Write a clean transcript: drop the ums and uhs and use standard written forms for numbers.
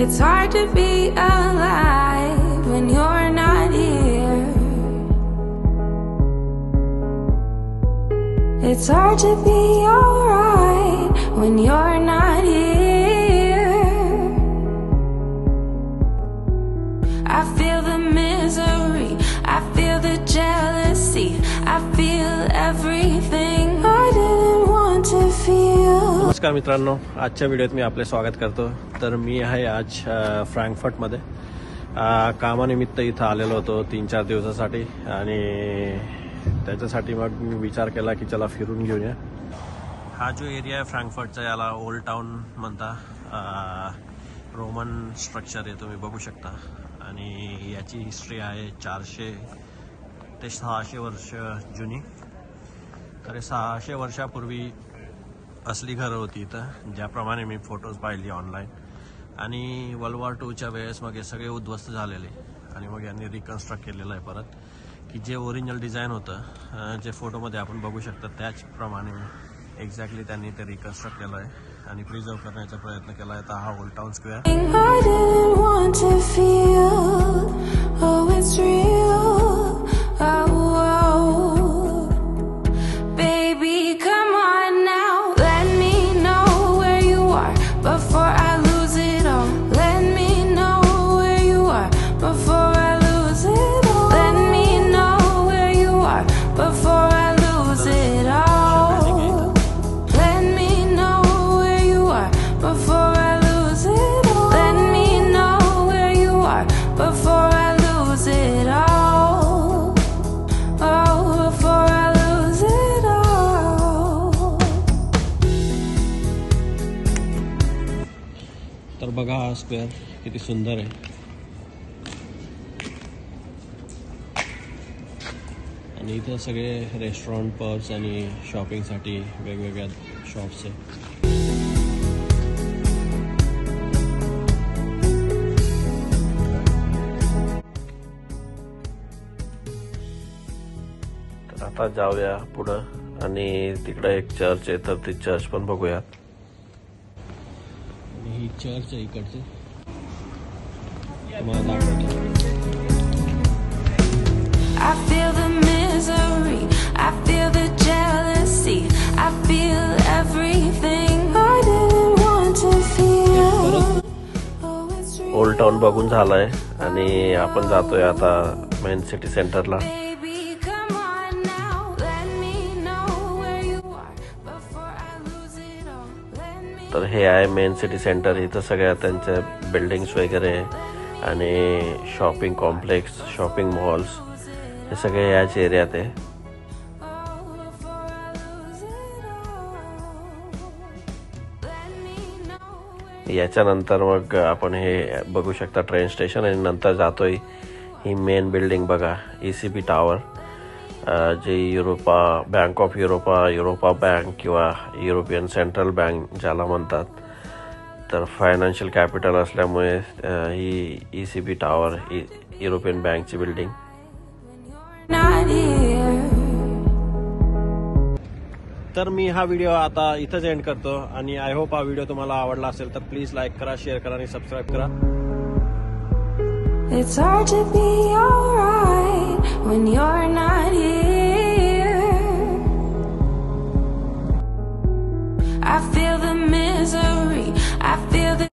It's hard to be alive when you're not here. It's hard to be alright when you're not here. I feel the misery, I feel the jealousy, I feel everything I didn't want to feel. नमस्कार मित्रांनो, आजच्या व्हिडिओत मी आपले स्वागत करतो. तर मी आहे आज फ्रँकफर्टमध्ये कामानिमित्त इथं आलेलो होतो 3-4 दिवसासाठी आणि त्याच्यासाठी मग मी विचार केला की चला फिरून घेऊया. हा जो एरिया आहे फ्रँकफर्टचा याला ओल्ड टाउन म्हणता. रोमन स्ट्रक्चर आहे, तुम्ही बघू शकता आणि याची हिस्ट्री आहे 400 ते 600 वर्ष जुनी. तर 600 वर्षापूर्वी असली घरं होती इथं, ज्याप्रमाणे मी फोटोज पाहिली ऑनलाईन. आणि वर्ल्ड वॉर 2च्या वेळेस मग हे सगळे उद्ध्वस्त झालेले आणि मग यांनी रिकन्स्ट्रक्ट केलेलं आहे परत, की जे ओरिजिनल डिझाईन होतं जे फोटोमध्ये आपण बघू शकता त्याचप्रमाणे एक्झॅक्टली त्यांनी ते रिकन्स्ट्रक्ट केलं आहे आणि प्रिझर्व करण्याचा प्रयत्न केला आहे. तर हा ओल्ड टाउन स्क्वेअर. तर बघा हा स्क्वेअर किती सुंदर आहे आणि इथे सगळे रेस्टॉरंट, पब्स आणि शॉपिंगसाठी वेगवेगळ्या शॉप्स आहे. तर आता जाऊया पुढं आणि तिकडे एक चर्च आहे, तर ती चर्च पण बघूयात. ही चर्च आहे इकडचे, तुम्हाला दाखवतो. I feel the misery, I feel the jealousy, I feel everything I didn't want to feel. Old town बघून झालाय आणि आपण जातोय आता मेन सिटी सेंटरला. तर हे आहे मेन सिटी सेंटर. इथं सगळ्या त्यांच्या बिल्डिंग्स वगैरे आणि शॉपिंग कॉम्प्लेक्स, शॉपिंग मॉल्स हे सगळे याच एरियात आहे. याच्यानंतर मग आपण हे बघू शकता ट्रेन स्टेशन आणि नंतर जातोय ही मेन बिल्डिंग बघा, ECB टॉवर, जे बँक ऑफ युरोपा बँक किंवा युरोपियन सेंट्रल बँक ज्याला म्हणतात. तर फायनान्शियल कॅपिटल असल्यामुळे ही ECB टॉवर युरोपियन बँकची बिल्डिंग. तर मी हा व्हिडिओ आता इथंच एंड करतो आणि आय होप हा व्हिडिओ तुम्हाला आवडला असेल तर प्लीज लाईक करा, शेअर करा आणि सबस्क्राईब करा. It's hard to be alright when you're not here. I feel the misery, I feel